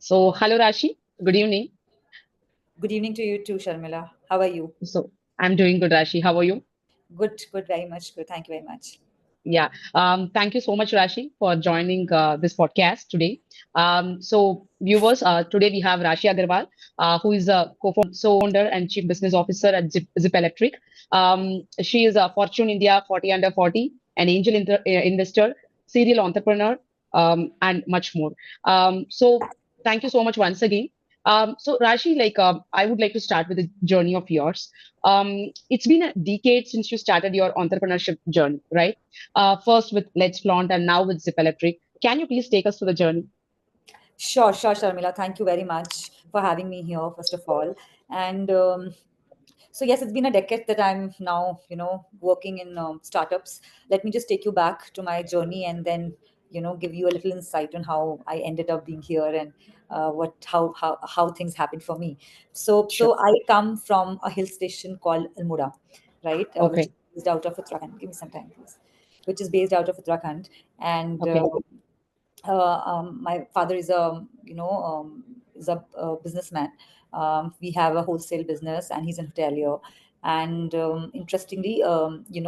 So, hello Rashi. Good evening. Good evening to you too, Sharmila. How are you? So, I'm doing good, Rashi. How are you? Good, good, very much good. Thank you very much. Yeah. Thank you so much, Rashi, for joining this podcast today. Viewers, today we have Rashi Agarwal, who is a co-founder and chief business officer at Zypp Electric. She is a Fortune India 40 under 40, an angel investor, serial entrepreneur, and much more. Thank you so much once again. Rashi, I would like to start with a journey of yours. It's been a decade since you started your entrepreneurship journey, right? First with Let's Flaunt and now with Zip Electric. Can you please take us through the journey? Sure, Sharmila. Thank you very much for having me here, first of all. And so, yes, it's been a decade that I'm now, working in startups. Let me just take you back to my journey and then, give you a little insight on how I ended up being here and how things happened for me. So, Sure. so I come from a hill station called Almora, right, which is Okay. based out of Uttarakhand. Give me some time, please. Which is based out of Uttarakhand, and Okay. my father is a businessman. We have a wholesale business, and he's an hotelier. And interestingly,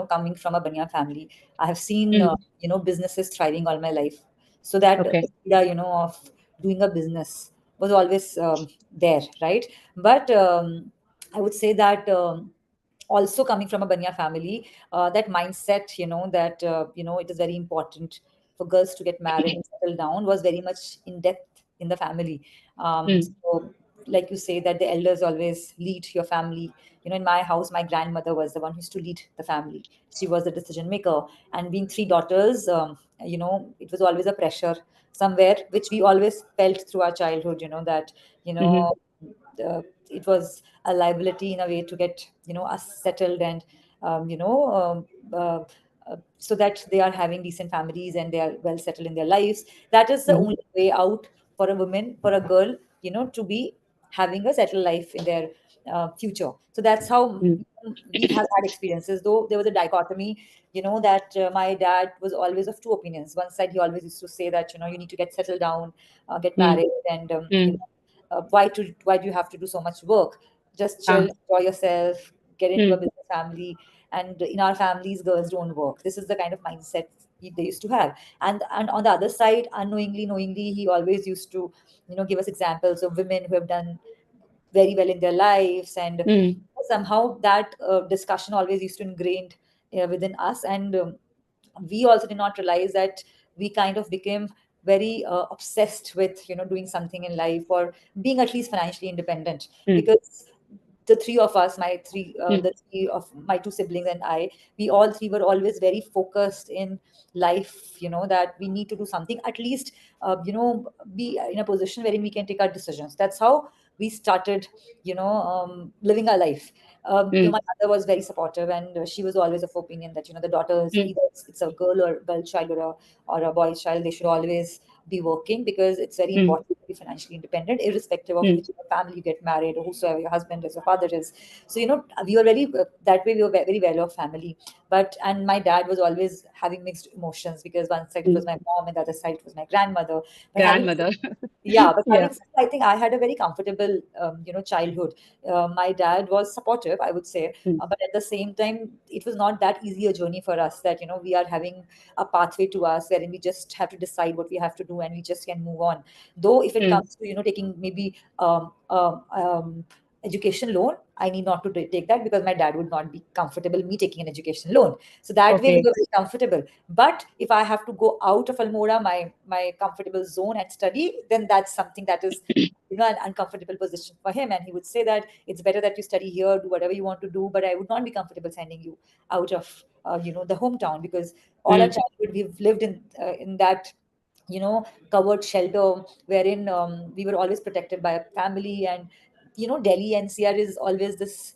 coming from a Banya family, I have seen Mm, businesses thriving all my life. So that okay. idea, of doing a business was always there, right? But I would say that. Also coming from a Banya family, that mindset, that it is very important for girls to get married and settle down was very much in depth in the family. Mm, So, like you say, that the elders always lead your family. In my house, my grandmother was the one who used to lead the family. She was the decision maker. And being three daughters, it was always a pressure somewhere, which we always felt through our childhood, that, you mm-hmm, know, it was a liability in a way to get, us settled and, um, you know, um, uh, so that they are having decent families and they are well settled in their lives. That is the mm-hmm, only way out for a woman, for a girl, to be having a settled life in their future. So that's how mm, we have had experiences, though there was a dichotomy, that my dad was always of two opinions. One side, he always used to say that, you need to get settled down, get mm, married, and, mm, why do you have to do so much work? Just chill, ah, enjoy yourself, get into a mm, business family. And in our families, girls don't work. This is the kind of mindset they used to have. And on the other side, unknowingly, knowingly, he always used to, give us examples of women who have done very well in their lives. And mm, somehow that discussion always used to ingrained within us. And we also did not realize that we kind of became very obsessed with, doing something in life or being at least financially independent. mm, Because the three of us, my three mm, the three of my two siblings and I, we all three were always very focused in life, that we need to do something, at least be in a position wherein we can take our decisions. That's how we started, living our life. My mm, mother was very supportive, and she was always of opinion that, the daughters, mm, either it's a girl child or a boy child, they should always be working, because it's very mm, important to be financially independent, irrespective of mm, which family you get married or whosoever your husband is, your father is. So, we were very that way. We were very well off family, and my dad was always having mixed emotions, because one side it was mm. my mom and the other side it was my grandmother. But having Grandmother. yeah, but Yeah. having said, I think I had a very comfortable, childhood. My dad was supportive, I would say, Mm, but at the same time, it was not that easy a journey for us. That, we are having a pathway to us wherein we just have to decide what we have to do and we just can move on. Though, if it mm, comes to, taking maybe education loan, I need not to take that, because my dad would not be comfortable me taking an education loan. So that way we okay. were very comfortable. But if I have to go out of Almora, my comfortable zone, and study, then that's something that is, an uncomfortable position for him. And he would say that it's better that you study here, do whatever you want to do, but I would not be comfortable sending you out of the hometown, because all our Mm, childhood we've lived in that, covered shelter, wherein we were always protected by a family. And Delhi NCR is always this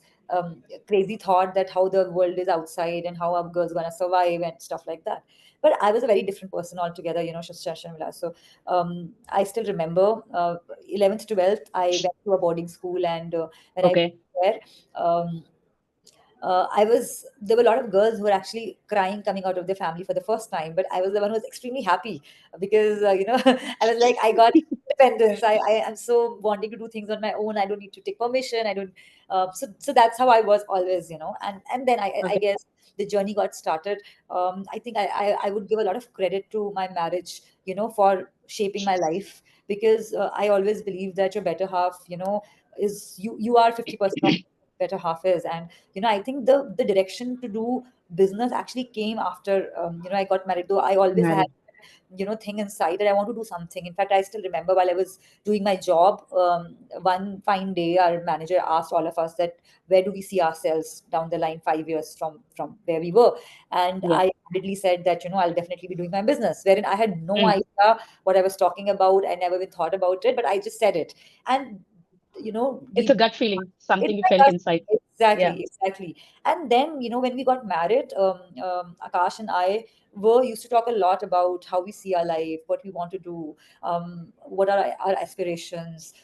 crazy thought that how the world is outside and how our girls gonna survive and stuff like that. But I was a very different person altogether, Shamila. So I still remember 11th, 12th, I went to a boarding school. And when I okay. went there, um, there were a lot of girls who were actually crying coming out of their family for the first time, but I was the one who was extremely happy, because, I was like, I got independence. I am so wanting to do things on my own. I don't need to take permission. I don't. So that's how I was always, and then I Okay. guess the journey got started. I think I would give a lot of credit to my marriage, for shaping my life, because I always believe that your better half, is you are 50% of better half is. And I think the direction to do business actually came after, I got married, though I always had, Married. thing inside that I want to do something. In fact, I still remember while I was doing my job, one fine day our manager asked all of us that where do we see ourselves down the line 5 years from where we were. And Yeah. I immediately said that, I'll definitely be doing my business, wherein I had no Mm. idea what I was talking about. I never even thought about it, but I just said it. And It's a deep, gut feeling, something it's you my felt gut. inside. Yeah. Exactly, exactly. And then, when we got married, Akash and I were used to talk a lot about how we see our life, what we want to do, what are our aspirations,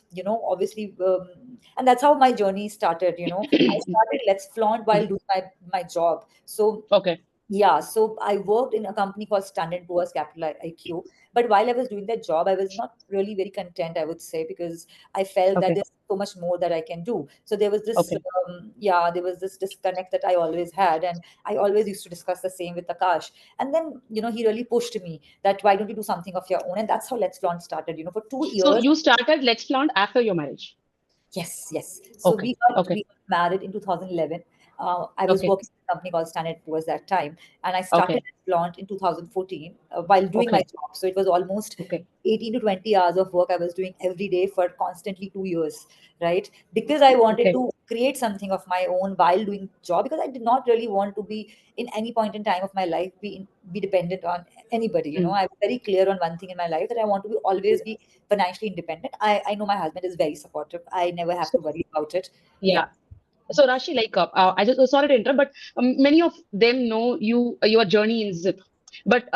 obviously. And that's how my journey started. I started Let's Flaunt while doing my job. So Okay. yeah, so I worked in a company called Standard Poor's Capital IQ. But while I was doing that job, I was not really very content, I would say, because I felt that Okay. there's so much more that I can do. So there was this, Okay. there was this disconnect that I always had, and I always used to discuss the same with Akash. And then, he really pushed me that why don't you do something of your own? And that's how Let's Launch started. For two So years. you started Let's Flaunt after your marriage. Yes, yes. So Okay. we Okay. got married in 2011. I was Okay. working in a company called Standard Poor's that time, and I started Okay. at Launch in 2014 while doing my Okay. job. So it was almost Okay. 18 to 20 hours of work I was doing every day for constantly 2 years, right? Because I wanted Okay. to create something of my own while doing job, because I did not really want to be in any point in time of my life be dependent on anybody. Mm. I was very clear on one thing in my life, that I want to be always be financially independent. I know my husband is very supportive. I never have So to worry about it. Yeah. yeah. So Rashi, like, I just sorry to interrupt, but many of them know your journey in Zip, but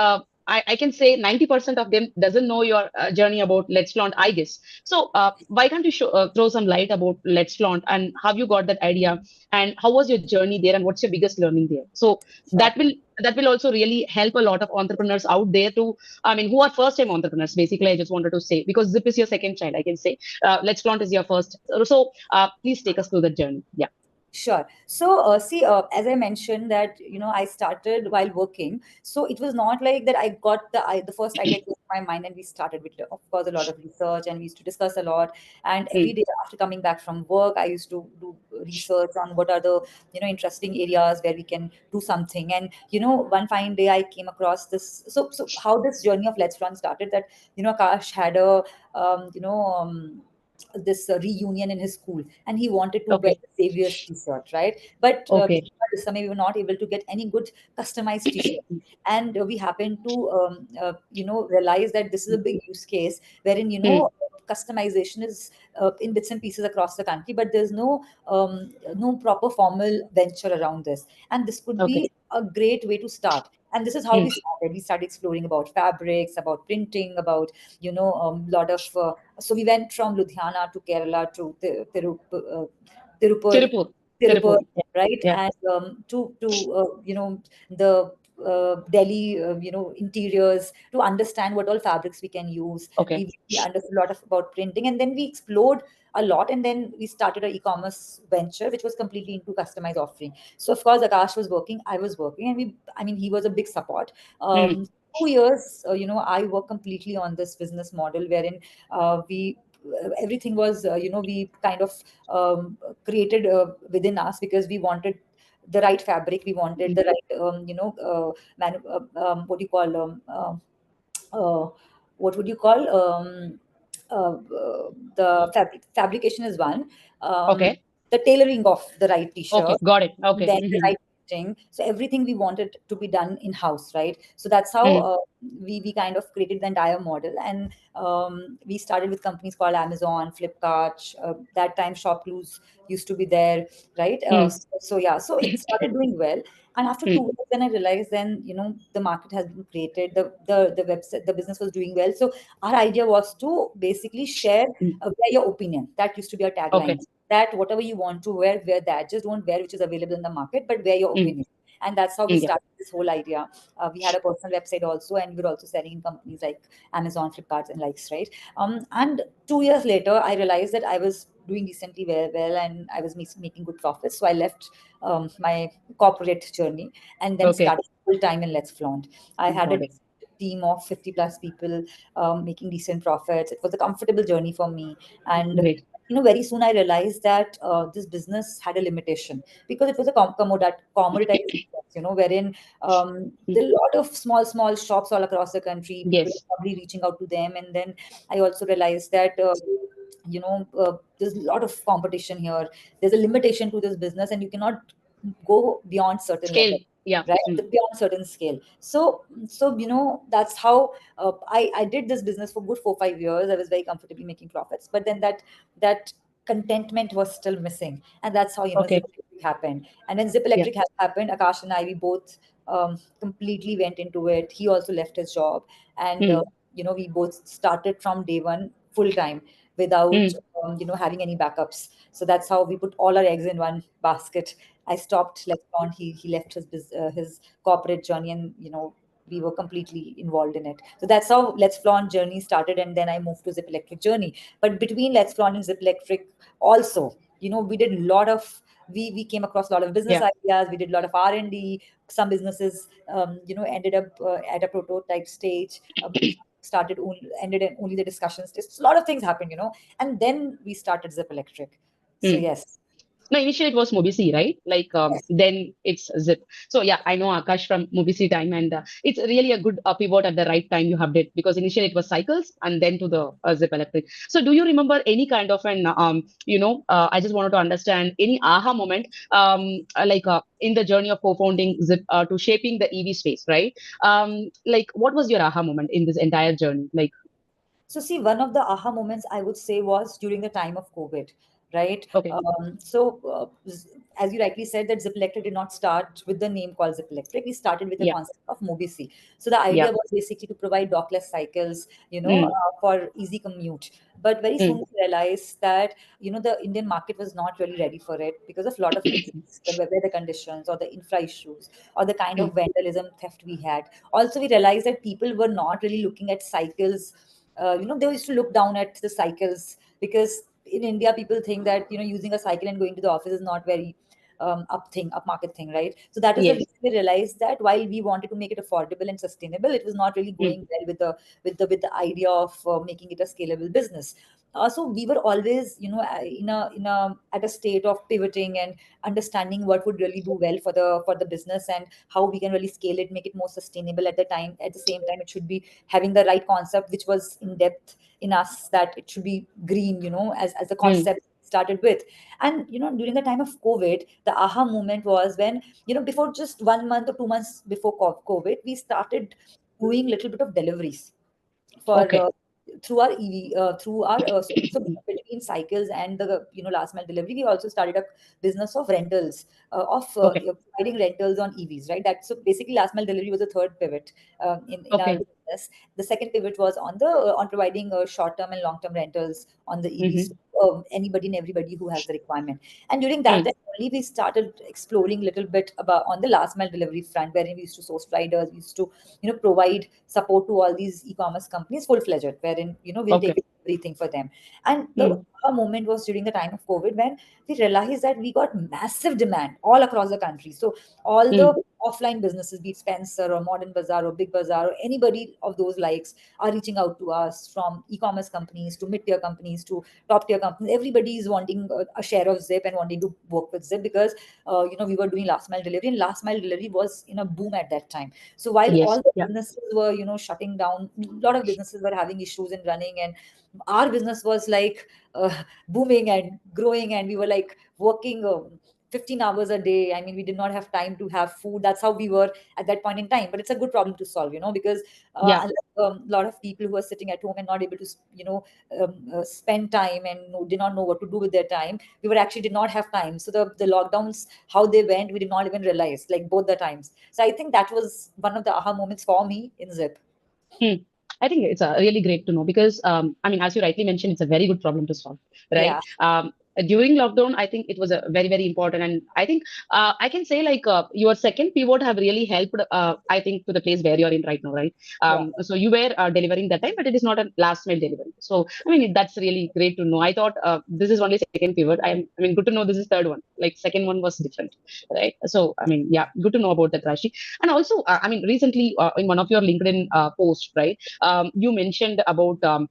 I can say 90% of them doesn't know your journey about Let's Flaunt, I guess. So why can't you throw some light about Let's Flaunt and how you got that idea and how was your journey there and what's your biggest learning there? So Sure. that will also really help a lot of entrepreneurs out there to, I mean, who are first time entrepreneurs. Basically, I just wanted to say because Zip is your second child, I can say. Let's Flaunt is your first. So please take us through the journey. Yeah. Sure. So, see, as I mentioned that, I started while working. So it was not like that I got the first idea came to my mind and we started with, of course, a lot of research, and we used to discuss a lot. And every Mm. day after coming back from work, I used to do research on what are the, interesting areas where we can do something. And, one fine day I came across this. So how this journey of Let's Run started, that, Akash had a, this reunion in his school, and he wanted to wear Okay. the Savior's t-shirt, right? But Okay. we were not able to get any good customized t-shirt. And we happened to realize that this is a big use case wherein, Mm. customization is in bits and pieces across the country, but there's no proper formal venture around this, and this could Okay. be a great way to start. And this is how Mm. we started exploring about fabrics, about printing, about lot of so we went from Ludhiana to Kerala to Tirupur, Tirupur. Tirupur, Tirupur. Yeah. right? Yeah. And to the Delhi, interiors, to understand what all fabrics we can use. Okay. We understood a lot of about printing, and then we explored a lot, and then we started an e-commerce venture, which was completely into customized offering. So of course, Akash was working, I was working, and he was a big support. Mm. 2 years, I work completely on this business model wherein we everything was we kind of created within us, because we wanted the right fabric, we wanted Mm. the right what do you call uh, what would you call the fabrication is one, um, Okay. the tailoring of the right Okay. t-shirt, Got it. and Okay. then the Mm-hmm. right fitting. So everything we wanted to be done in house, right? So that's how Mm. we kind of created the entire model. And we started with companies called Amazon, Flipkart. That time Shopclues used to be there, right? Mm. So yeah, so it started doing well. And after Mm. 2 years, then I realized, then the market has been created, the website, the business was doing well. So our idea was to basically share Mm. wear your opinion. That used to be our tagline. Okay. That whatever you want to wear that. Just don't wear which is available in the market, but wear your Mm. opinion. And that's how we Yeah. started this whole idea. We had a personal website also, and we were also selling in companies like Amazon, Flipkart, and likes, right? And 2 years later, I realized that I was doing decently well, and I was making good profits. So I left my corporate journey and then Okay. started full time in Let's Flaunt. I had a Got it. team of 50 plus people, making decent profits. It was a comfortable journey for me. And Great. very soon I realized that this business had a limitation because it was a commoditized business, wherein there are a lot of small shops all across the country. People Yes. are probably reaching out to them. And then I also realized that there's a lot of competition here. There's a limitation to this business, and you cannot go beyond certain level, Scale. Yeah. right? Beyond certain scale. So that's how I did this business for good 4 5 years. I was very comfortably making profits, but then that contentment was still missing, and that's how Zip Okay. Electric happened. And when Zip Yeah. Electric happened, Akash and I, we both completely went into it. He also left his job, and Mm. we both started from day one full time without Mm. having any backups. So that's how we put all our eggs in one basket. I stopped Let's On. He left his corporate journey, and we were completely involved in it. So that's how Let's Flaunt journey started, and then I moved to Zip Electric journey. But between Let's Flaunt and Zip Electric, also, we did a lot of we came across a lot of business Yeah. ideas. We did a lot of R&D. Some businesses, ended up at a prototype stage. Started only ended in only the discussion stage. So a lot of things happened, and then we started Zip Electric. So Mm. yes, No, initially it was Mobisi, right? Like yes. then it's Zip. So yeah, I know Akash from Mobisi time, and it's really a good pivot at the right time you have did, because initially it was cycles and then to the Zip Electric. So do you remember any kind of an I just wanted to understand any aha moment in the journey of co-founding Zip to shaping the EV space, right? Like what was your aha moment in this entire journey? Like So, see, one of the aha moments I would say was during the time of COVID, right? okay, As you rightly said, that Zip Electric did not start with the name called Zip Electric. We started with the yeah, concept of Mobisi. So, the yeah, idea was basically to provide dockless cycles, mm, for easy commute. But very soon mm, we realized that, the Indian market was not really ready for it because of a lot of reasons, the weather conditions or the infra issues or the kind of mm, vandalism theft we had. Also, we realized that people were not really looking at cycles. They used to look down at the cycles because in India people think that using a cycle and going to the office is not very up market thing, right? So that is the yes, reason we realized that while we wanted to make it affordable and sustainable, it was not really mm, going well with the idea of making it a scalable business. So we were always, in a at a state of pivoting and understanding what would really do well for the business and how we can really scale it, make it more sustainable at the time. At the same time, it should be having the right concept, which was in depth in us, that it should be green, as the mm, concept started with. And during the time of COVID, the aha moment was when, before, just 1 month or 2 months before COVID, we started doing little bit of deliveries for okay, through our EV, through our so between cycles and the last mile delivery, we also started a business of rentals, of okay, providing rentals on EVs, right? That, so basically last mile delivery was the third pivot in our okay, business. The second pivot was on providing short term and long term rentals on the EVs mm-hmm, to anybody and everybody who has the requirement. And during that mm, time only we started exploring a little bit about on the last mile delivery front, wherein we used to source riders, we used to provide support to all these e-commerce companies full fledged, wherein we'll okay, take everything for them. And the mm, moment was during the time of COVID, when we realized that we got massive demand all across the country. So all the mm, offline businesses, be it Spencer or Modern Bazaar or Big Bazaar or anybody of those likes, are reaching out to us, from e-commerce companies to mid-tier companies to top-tier companies. Everybody is wanting a share of Zip and wanting to work with Zip because we were doing last mile delivery, and last mile delivery was in a boom at that time. So while all yes, the yeah, businesses were, shutting down, a lot of businesses were having issues in running, and our business was like booming and growing, and we were like working 15 hours a day. I mean, we did not have time to have food. That's how we were at that point in time. But it's a good problem to solve, because yeah, unlike a lot of people who are sitting at home and not able to, spend time and did not know what to do with their time, we were actually did not have time. So the lockdowns, how they went, we did not even realize, like both the times. So I think that was one of the aha moments for me in Zip. hmm. I think it's really great to know because, I mean, as you rightly mentioned, it's a very good problem to solve, right? Yeah. during lockdown, I think it was a very, very important. And I think I can say like your second pivot have really helped, I think, to the place where you're in right now, right? Yeah. So you were delivering that time, but it is not a last mile delivery. So, I mean, that's really great to know. I thought this is only second pivot. I mean, good to know this is third one. Like second one was different, right? So, I mean, yeah, good to know about that, Rashi. And also, I mean, recently in one of your LinkedIn posts, right, you mentioned about a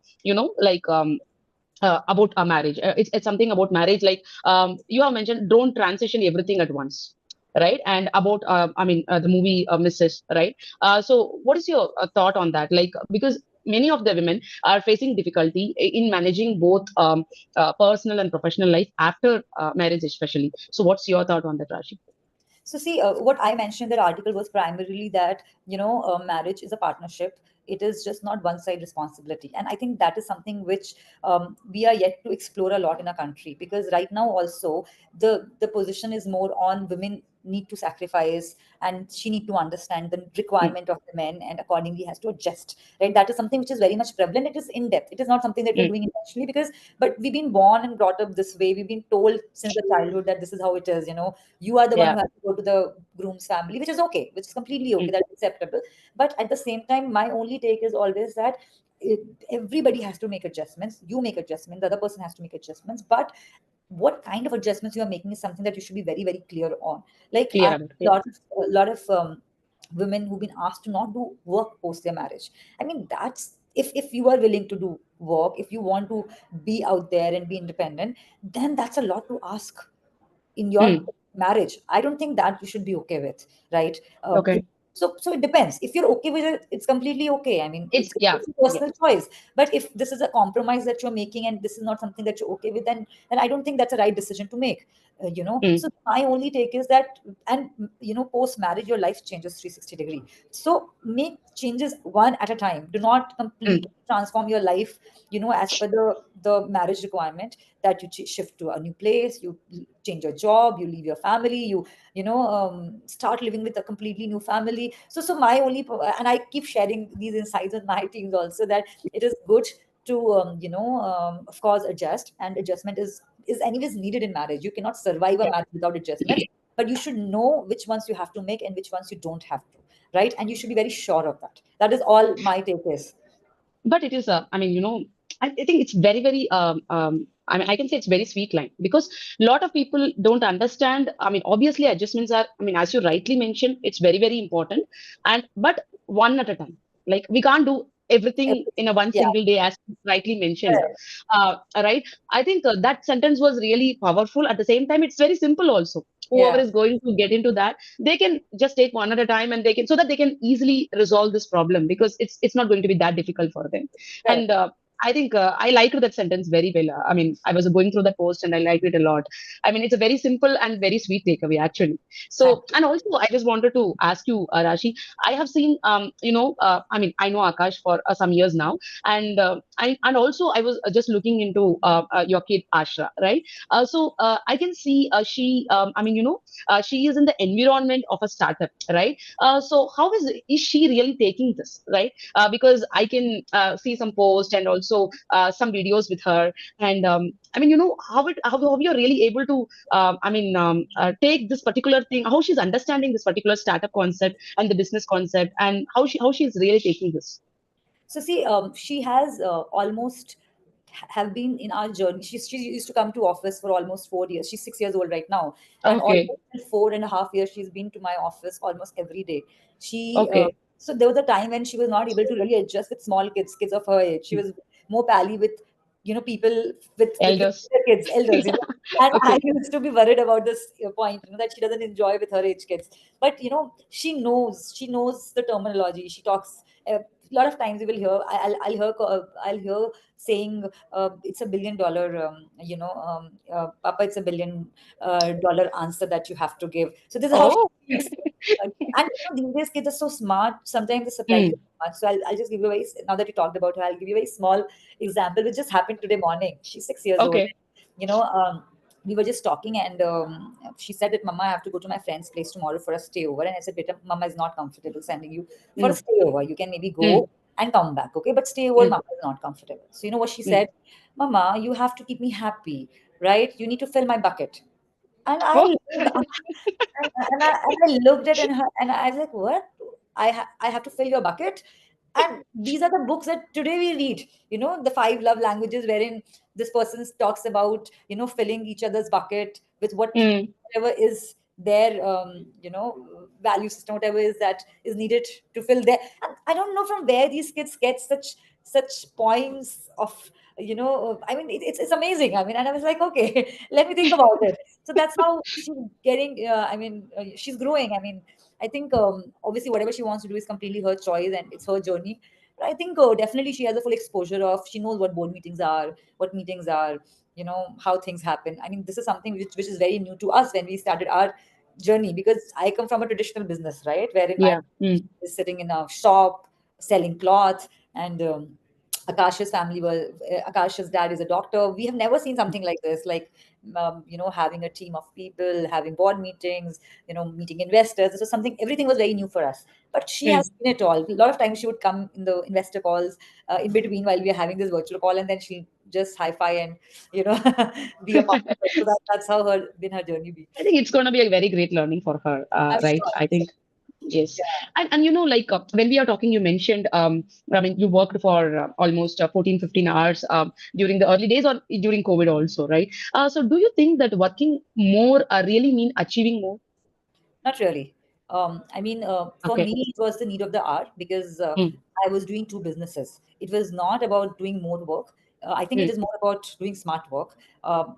marriage. It's something about marriage. Like you have mentioned, don't transition everything at once, right? And about the movie Mrs. Right. So what is your thought on that? Like because many of the women are facing difficulty in managing both personal and professional life after marriage, especially. So what's your thought on that, Rashi? So see, what I mentioned in that article was primarily that marriage is a partnership. It is just not one side responsibility, and I think that is something which we are yet to explore a lot in our country, because right now also the position is more on women need to sacrifice, and she need to understand the Mm, requirement of the men and accordingly has to adjust, right? That is something which is very much prevalent. It is in depth. It is not something that we're mm, doing intentionally, because but we've been born and brought up this way. We've been told since the childhood that this is how it is. You are the one yeah. who has to go to the groom's family, which is okay, which is completely okay, Mm, that's acceptable. But at the same time, my only take is always that it, everybody has to make adjustments. You make adjustments, the other person has to make adjustments, but what kind of adjustments you are making is something that you should be very, very clear on. Like clear I about, a yeah. lot of women who've been asked to not do work post their marriage. I mean, that's if you are willing to do work, if you want to be out there and be independent, then that's a lot to ask in your Mm, marriage. I don't think that you should be okay with, right? okay. So it depends. If you're okay with it, it's completely okay. I mean, It's yeah. it's a Yeah. personal choice. But if this is a compromise that you're making and this is not something that you're okay with, then I don't think that's a right decision to make. Mm, So my only take is that, and post marriage, your life changes 360-degree. So make changes one at a time. Do not mm, completely transform your life, as per the marriage requirement, that you shift to a new place, you change your job, you leave your family, start living with a completely new family. So my only and I keep sharing these insights with my teams also, that it is good to of course adjust, and adjustment is anyways needed in marriage. You cannot survive a yeah. marriage without adjustments, but you should know which ones you have to make and which ones you don't have to, right? And you should be very sure of that. That is all my take is. But it is I mean, I think it's very, very I mean, I can say it's very sweet line because a lot of people don't understand. I mean, obviously adjustments are, I mean, as you rightly mentioned, it's very, very important. And but one at a time. Like we can't do everything in a one Yeah, single day, as you rightly mentioned. correct. Right. I think that sentence was really powerful. At the same time, it's very simple also. Whoever Yeah, is going to get into that, they can just take one at a time, and they can, so that they can easily resolve this problem, because it's not going to be that difficult for them. correct. And I think I liked that sentence very well. I mean, I was going through that post and I liked it a lot. I mean, it's a very simple and very sweet takeaway, actually. Thank So, and also, I just wanted to ask you, Rashi. I have seen, I mean, I know Akash for some years now, and and also I was just looking into your kid Ashra, right? I can see she is in the environment of a startup, right? So how is she really taking this, right? Because I can see some posts and also some videos with her, and I mean, how you're really able to take this particular thing, how she's understanding this particular startup concept and the business concept, and how she's really taking this. So see, she has almost have been in our journey. She used to come to office for almost 4 years. She's 6 years old right now, and Okay, almost in 4.5 years she's been to my office almost every day. She okay, so there was a time when she was not able to really adjust with small kids of her age. She was more pally with people with elders. younger kids, elders. And I Okay, used to be worried about this point, that she doesn't enjoy with her age kids. But she knows the terminology. She talks. A lot of times you will hear I'll hear saying it's $1 billion, papa, it's $1 billion answer that you have to give. So this is how she oh. speaks. And these days kids are so smart, sometimes they surprise you Mm, so much. So I'll just give you now that you talked about her, I'll give you a very small example which just happened today morning. She's 6 years old. okay. you know um, we were just talking, and she said that, Mama, I have to go to my friend's place tomorrow for a stay over. And I said, Beta, Mama is not comfortable sending you for a Mm, stay over. You can maybe mm, go and come back, okay? But stay over, mm, Mama is not comfortable. So you know what she mm, said? Mama, you have to keep me happy. right? You need to fill my bucket. And I Oh, and I looked at her and I was like, what? I have to fill your bucket? And these are the books that today we read, the five love languages, wherein this person talks about, filling each other's bucket with mm, whatever is their, value system, whatever is that is needed to fill their. And I don't know from where these kids get such poems of, I mean, it's amazing. I mean, and I was like, okay, let me think about it. So that's how she's getting, she's growing. I mean, I think, obviously whatever she wants to do is completely her choice and it's her journey. But I think, definitely she has a full exposure of, she knows what board meetings are, what meetings are, how things happen. I mean, this is something which is very new to us when we started our journey, because I come from a traditional business, right, wherein my yeah. Mm, is sitting in a shop selling cloth, and Akash's family was, Akash's dad is a doctor. We have never seen something like this, like, having a team of people, having board meetings, meeting investors. This was something, everything was very new for us. But she has mm. seen it all. A lot of times she would come in the investor calls, in between while we are having this virtual call, and then she'll just hi-fi and, you know, be a part of it. So that's how her journey be. I think it's going to be a very great learning for her, I'm right? sure. I think yes. Yeah. And like when we are talking, you mentioned, I mean, you worked for almost 14, 15 hours during the early days or during COVID also, right? So do you think that working more really mean achieving more? Not really. I mean, for Okay. me, it was the need of the hour, because Mm, I was doing two businesses. It was not about doing more work. I think it mm, is more about doing smart work.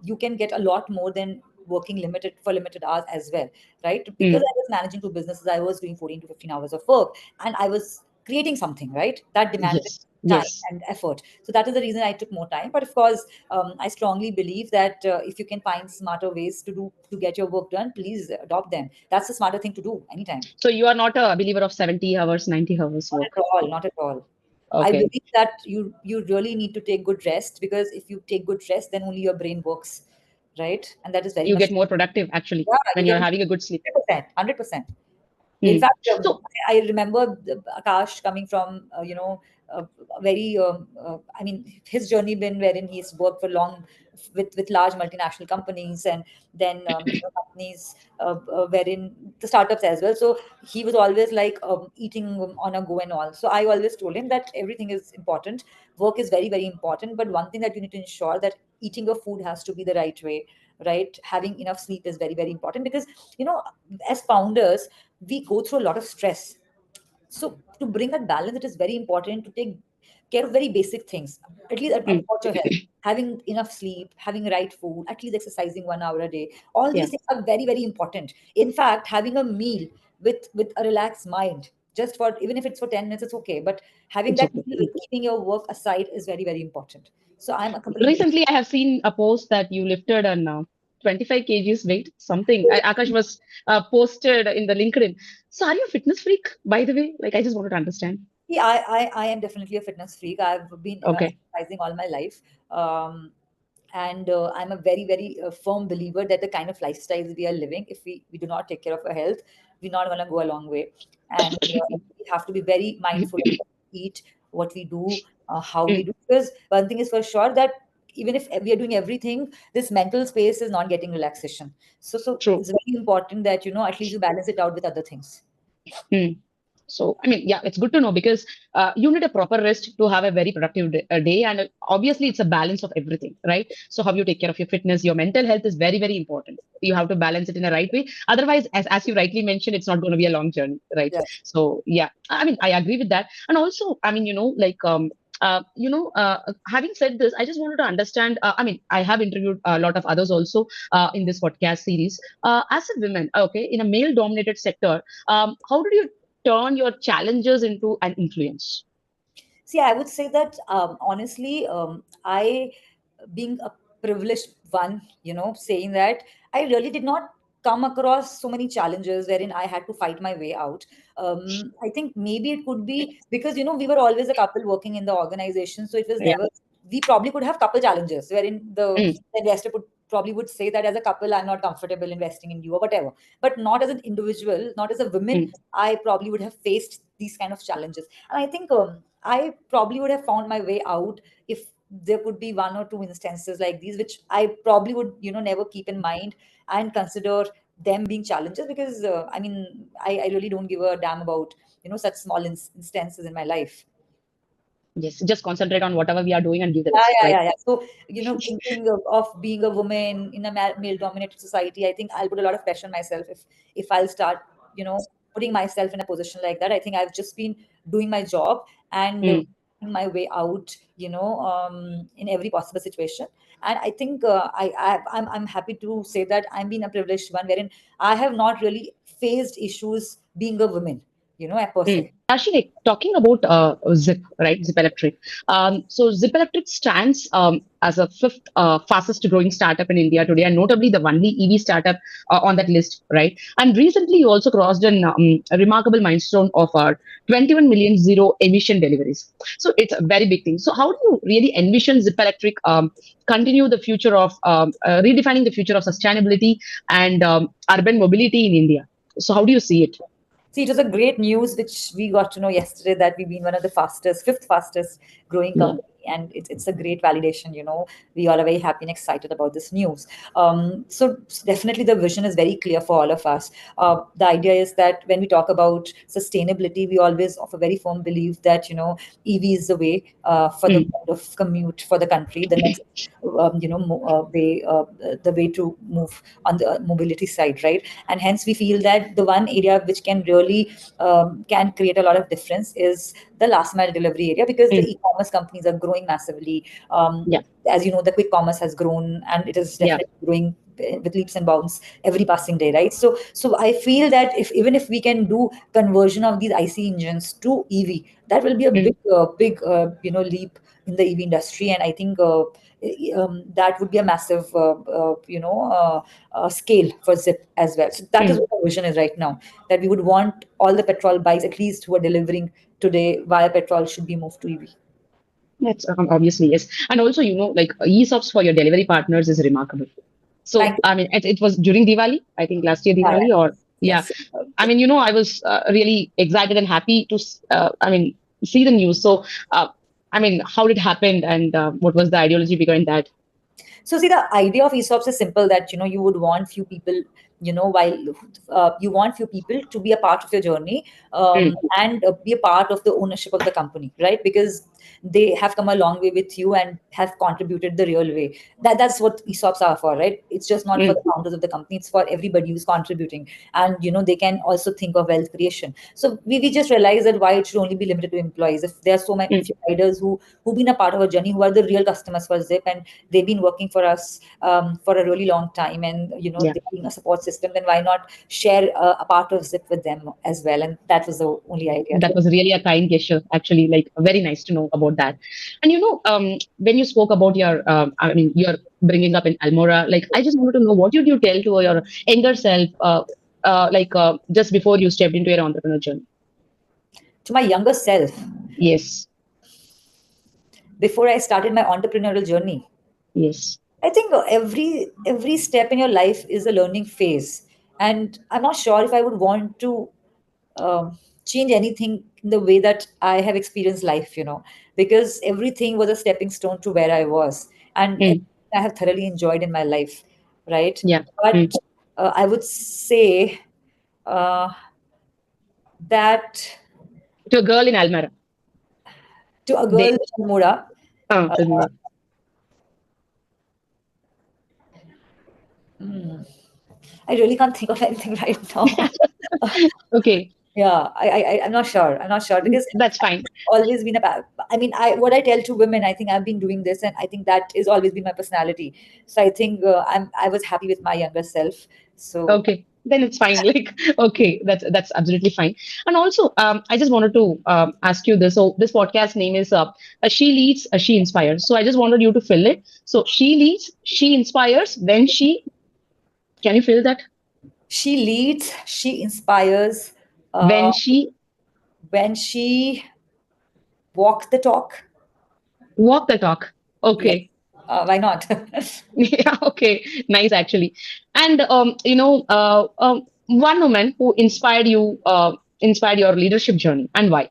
You can get a lot more than working limited for limited hours as well, right? Because mm. I was managing two businesses, I was doing 14 to 15 hours of work, and I was creating something, right? That demanded Yes. time Yes. and effort. So that is the reason I took more time. But of course, I strongly believe that, if you can find smarter ways to get your work done, please adopt them. That's the smarter thing to do anytime. So you are not a believer of 70 hours, 90 hours Not work. at all. Not at all. I Okay. believe that you really need to take good rest, because if you take good rest, then only your brain works, right? And that is very You much. get more productive actually Yeah, you when get you're having a good sleep. 100%, 100%. In Mm. fact, So I remember Akash coming from, a very, I mean, his journey been wherein he's worked for long with large multinational companies, and then, companies, wherein the startups as well. So he was always like, eating on a go and all. So I always told him that everything is important. Work is very, very important. But one thing that you need to ensure that eating your food has to be the right way, right? Having enough sleep is very, very important, because, you know, as founders, we go through a lot of stress. So to bring that balance, it is very important to take care of very basic things, at least mm, about your health. Having enough sleep, having right food, at least exercising 1 hour a day. All yeah, these things are very, very important. In fact, having a meal with a relaxed mind, just for, even if it's for 10 minutes, it's okay. But having it's that okay. meal Mm. with keeping your work aside is very, very important. So I'm a complete Recently, I have seen a post that you lifted an 25 kgs weight, something. Akash was posted in the LinkedIn. So, are you a fitness freak, by the way? Like, I just wanted to understand. Yeah, I am definitely a fitness freak. I've been Okay. exercising all my life. And I'm a very, very firm believer that the kind of lifestyles we are living, if we do not take care of our health, we're not going to go a long way. And we have to be very mindful of what we eat, what we do, how we Mm, do. Because one thing is for sure, that even if we are doing everything, this mental space is not getting relaxation. So true. it's very important that, at least you balance it out with other things. Mm. So, I mean, yeah, it's good to know because you need a proper rest to have a very productive day. And obviously, it's a balance of everything, right? So, how you take care of your fitness, your mental health is very, very important. You have to balance it in a right way. Otherwise, as you rightly mentioned, it's not going to be a long journey, right? Yeah. So, yeah, I mean, I agree with that. And also, I mean, having said this, I just wanted to understand. I mean, I have interviewed a lot of others also in this podcast series. As a woman, okay, in a male-dominated sector, how did you turn your challenges into an influence? See, I would say that, honestly, I, being a privileged one, saying that I really did not come across so many challenges wherein I had to fight my way out. I think maybe it could be because, we were always a couple working in the organization. So it was Yeah. never, we probably could have couple challenges wherein Mm, the investor would probably would say that as a couple, I'm not comfortable investing in you or whatever. But not as an individual, not as a woman, mm, I probably would have faced these kind of challenges. And I think, I probably would have found my way out if there could be one or two instances like these, which I probably would, never keep in mind and consider them being challenges, because I mean, I really don't give a damn about, such small instances in my life. Yes, just concentrate on whatever we are doing and give the Yeah, best, yeah, right? yeah, yeah. So, thinking of being a woman in a male-dominated society, I think I'll put a lot of pressure on myself if I'll start, putting myself in a position like that. I think I've just been doing my job and Mm, finding my way out, in every possible situation. And I think I'm happy to say that I'm being a privileged one, wherein I have not really faced issues being a woman, per mm. se. Actually, like, talking about Zypp, right? Zypp Electric. So Zypp Electric stands as a fifth fastest growing startup in India today, and notably the only EV startup on that list, right? And recently, you also crossed a remarkable milestone of 21 million zero emission deliveries. So it's a very big thing. So how do you really envision Zypp Electric continue the future of redefining the future of sustainability and urban mobility in India? So how do you see it? See, it was a great news which we got to know yesterday, that we've been one of the fifth fastest growing Yeah. company, and it's a great validation. We all are very happy and excited about this news. So definitely, the vision is very clear for all of us. The idea is that when we talk about sustainability, we always offer very firm belief that EV is the way for the Mm, mode of commute for the country. The next, the way to move on the mobility side, right? And hence we feel that the one area which can really can create a lot of difference is the last mile delivery area, because the mm, e-commerce companies are growing massively. yeah. As you know, the quick commerce has grown, and it is Yeah. definitely growing with leaps and bounds every passing day, right? So I feel that if even if we can do conversion of these IC engines to EV, that will be a Mm, big leap in the EV industry. And I think that would be a massive scale for Zip as well. So that is mm. what our vision is right now, that we would want all the petrol bikes, at least who are delivering today via petrol, should be moved to EV. That's obviously yes. And also, like ESOPs for your delivery partners is remarkable. Thank So, you. I mean, it was during Diwali, I think last year Yeah, yeah. Diwali, or yeah. Yes. I mean, I was really excited and happy to, I mean, see the news. So, I mean, how it happened and what was the ideology behind that? So see, the idea of ESOPs is simple, that you would want few people, while you want few people to be a part of your journey, Mm, and be a part of the ownership of the company, right? Because they have come a long way with you and have contributed the real way. That's what ESOPs are for, right? It's just not for mm, the founders of the company; it's for everybody who's contributing, and they can also think of wealth creation. So we just realize that why it should only be limited to employees. If there are so many mm, few riders who've been a part of our journey, who are the real customers for Zip, and they've been working for us for a really long time, and yeah. they're being a support system, then why not share a part of Zip with them as well? And that was the only idea. That was really a kind gesture, actually, like very nice to know about that. And when you spoke about I mean, you're bringing up in Almora, like I just wanted to know what did you tell to your younger self, just before you stepped into your entrepreneur journey? To my younger self, Yes, before I started my entrepreneurial journey, yes, I think every step in your life is a learning phase, and I'm not sure if I would want to change anything in the way that I have experienced life. Because everything was a stepping stone to where I was, and mm, I have thoroughly enjoyed in my life, right? yeah, mm. But I would say uh, that To a girl in Almora, to a girl they, in Almora, uh, Almora. I really can't think of anything right now. Okay, Yeah, I'm not sure. I'm not sure, because that's fine. always been about, I mean, what I tell to women, I think I've been doing this, and I think that has always been my personality. So I think I was happy with my younger self. So Okay, then it's fine. Like, okay, that's absolutely fine. And also, I just wanted to ask you this. So this podcast name is "She Leads, She Inspires." So I just wanted you to fill it. So she leads, she inspires. Then she, can you fill that? she leads, she inspires, uh, When she when she walks the talk. walk the talk. Yes, Okay, why not? yeah, okay, nice actually. And one woman who inspired you, inspired your leadership journey, and why?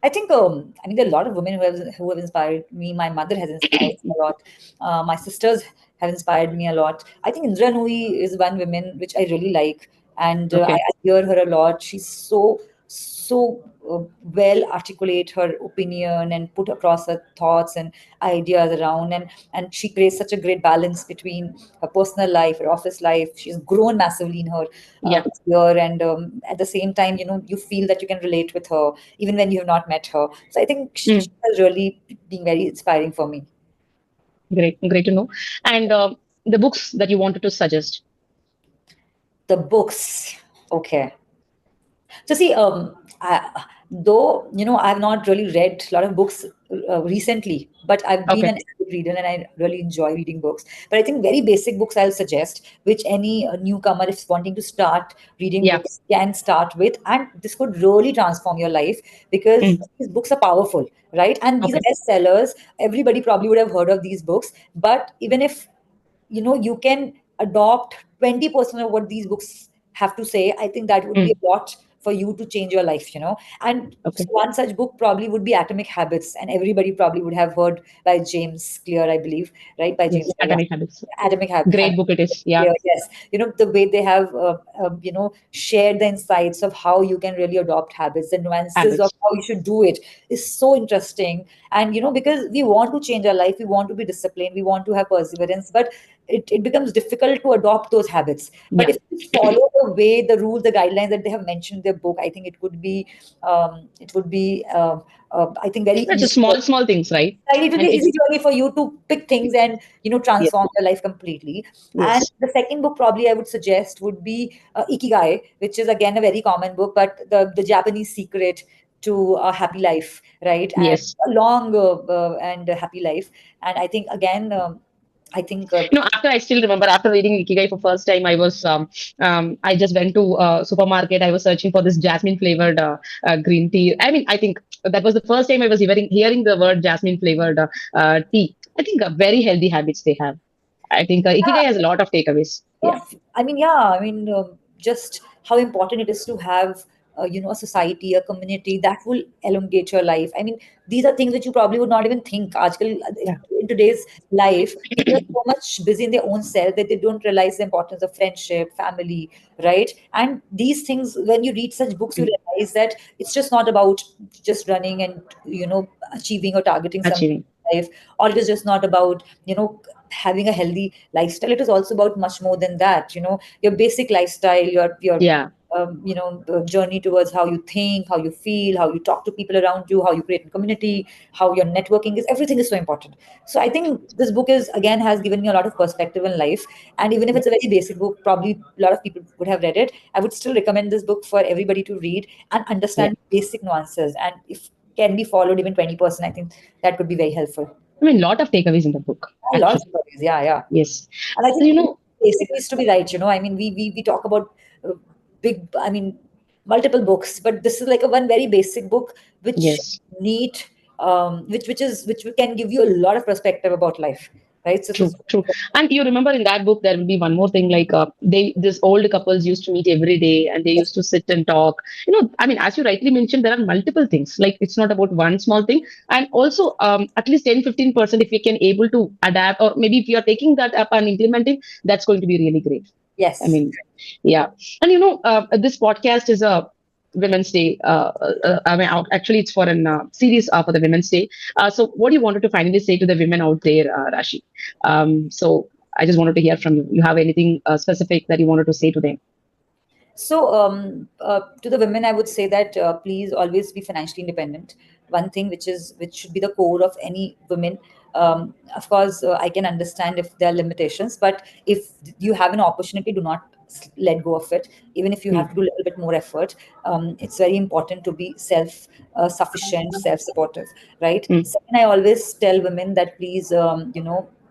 I think I mean there are a lot of women who have inspired me. My mother has inspired me a lot. My sisters have inspired me a lot. I think Indra Nooyi is one woman which I really like, and Okay. I hear her a lot. She's so well articulate her opinion and put across her thoughts and ideas around, and she creates such a great balance between her personal life, her office life. She's grown massively in her Yeah. career, and at the same time, you feel that you can relate with her even when you have not met her. So I think she Mm. has really been very inspiring for me. Great. Great to know. And the books that you wanted to suggest. The books, okay. So see, though I've not really read a lot of books recently, but I've been Okay. an avid reader and I really enjoy reading books. But I think very basic books I'll suggest, which any newcomer, if wanting to start reading Yeah. books, can start with, and this could really transform your life because Mm. these books are powerful, right? And these are Okay. bestsellers. Everybody probably would have heard of these books, but even if you can adopt 20% of what these books have to say, I think that would be Mm. a lot for you to change your life. And Okay. one such book probably would be Atomic Habits, and everybody probably would have heard by James Clear, I believe, right? By Yes. James Clear, Atomic yeah. Habits. Atomic Great Habits. book it is. Yeah. Yeah, yes. The way they have, shared the insights of how you can really adopt habits, the nuances of Habits. how you should do it is so interesting. And, because we want to change our life, we want to be disciplined, we want to have perseverance, but it becomes difficult to adopt those habits. But Yeah. if you follow the way, the rules, the guidelines that they have mentioned in their book, I think it would be, I think, very It's a easy. small things, right? Right, it will be And an it. easy journey for you to pick things and Yes. transform your life completely. And Yes. the second book probably I would suggest would be Ikigai, which is again a very common book, but the Japanese secret to a happy life, right? And Yes. a long and a happy life. And I think again, I think After I still remember after reading Ikigai for first time, I just went to supermarket. I was searching for this jasmine flavored green tea. I mean, I think that was the first time I was hearing the word jasmine flavored tea. I think very healthy habits they have. I think Ikigai has a lot of takeaways. Yeah. I mean, yeah, I mean, just how important it is to have, a society, a community that will elongate your life. I mean, these are things which you probably would not even think. Yeah. In today's life, people are so much busy in their own self that they don't realize the importance of friendship, family, right? And these things, when you read such books, you Mm. realize that it's just not about just running and, achieving or targeting some Achieving. life, or it is just not about having a healthy lifestyle. It is also about much more than that. Your basic lifestyle, your Yeah. the journey towards how you think, how you feel, how you talk to people around you, how you create a community, how your networking is. Everything is so important. So I think this book is again has given me a lot of perspective in life. And even if Yeah. it's a very basic book, probably a lot of people would have read it. I would still recommend this book for everybody to read and Yeah. understand basic nuances. And if can be followed even 20%, I think that could be very helpful. I mean, lot of takeaways in the book, A lot of actually. stories, yeah, yeah. Yes. And I So, think basic needs to be right. I mean, we talk about big, I mean, multiple books, but this is like a one very basic book which yes. need, which can give you a lot of perspective about life, right? So, True, true. And you remember in that book, there will be one more thing like this old couples used to meet every day and they used to sit and talk. I mean, as you rightly mentioned, there are multiple things. Like it's not about one small thing. And also, at least 10-15%, if we can able to adapt, or maybe if you are taking that up and implementing, that's going to be really great. I yes. mean, yeah. And this podcast is a Women's Day. I mean, actually, it's for an series for the Women's Day. So, what do you wanted to finally say to the women out there, Rashi? So, I just wanted to hear from you. You have anything specific that you wanted to say to them? So, to the women, I would say that please always be financially independent. One thing which should be the core of any women. Of course, I can understand if there are limitations, but if you have an opportunity, do not let go of it. Even if you have Mm, to do a little bit more effort, it's very important to be self sufficient, self supportive, right? mm, Second, I always tell women that please,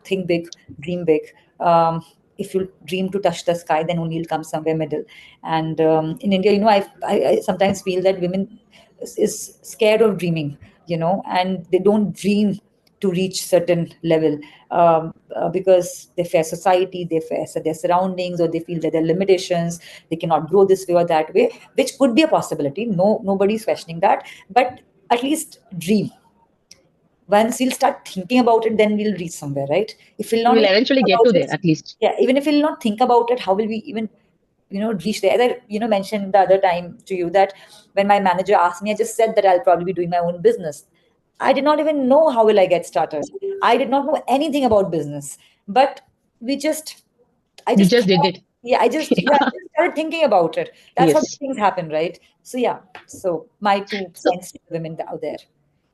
think big, dream big. If you dream to touch the sky, then only you'll come somewhere middle. And in India, I sometimes feel that women is scared of dreaming, and they don't dream to reach certain level, because they fear society, they fear their surroundings, or they feel that there are limitations, they cannot grow this way or that way, which could be a possibility. No, nobody's questioning that. But at least dream. Once we'll start thinking about it, then we'll reach somewhere, right? If we'll We not will even eventually think get about to it, there at least. yeah, even if we'll not think about it, how will we even, reach there? As I, mentioned the other time to you, that when my manager asked me, I just said that I'll probably be doing my own business. I did not even know how will I get started. I did not know anything about business, but we just, I You just just did thought, it. yeah, I Yeah. just started thinking about it. That's how Yes. things happen, right? So yeah, so my two So cents to the women out there.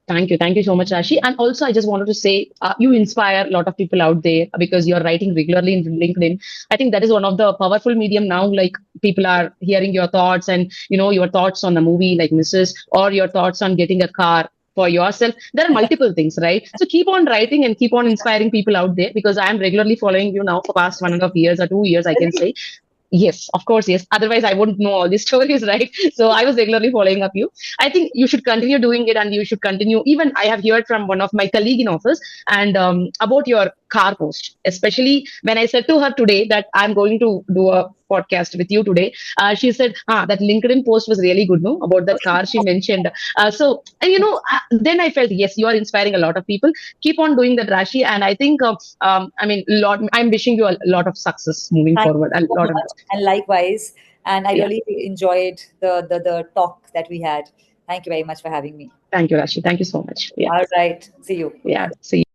thank you. Thank you so much, Rashi. And also, I just wanted to say you inspire a lot of people out there because you're writing regularly in LinkedIn. I think that is one of the powerful medium now. Like people are hearing your thoughts and, your thoughts on the movie like Mrs. or your thoughts on getting a car for yourself. There are multiple things, right? So keep on writing and keep on inspiring people out there because I am regularly following you now for past 1.5 years or 2 years, I can say. Yes, of course, yes. Otherwise, I wouldn't know all these stories, right? So I was regularly following up you. I think you should continue doing it, and you should continue. Even I have heard from one of my colleague in office and about your car post, especially when I said to her today that I'm going to do a podcast with you today. She said, that LinkedIn post was really good, no, about that car she mentioned. So, and then I felt, yes, you are inspiring a lot of people. Keep on doing that, Rashi. And I think, I mean, I'm wishing you a lot of success moving Thank forward. you A so lot of much, and likewise. And I yeah. really enjoyed the talk that we had. Thank you very much for having me. Thank you, Rashi. Thank you so much. Yeah. All right. See you. Yeah. See you.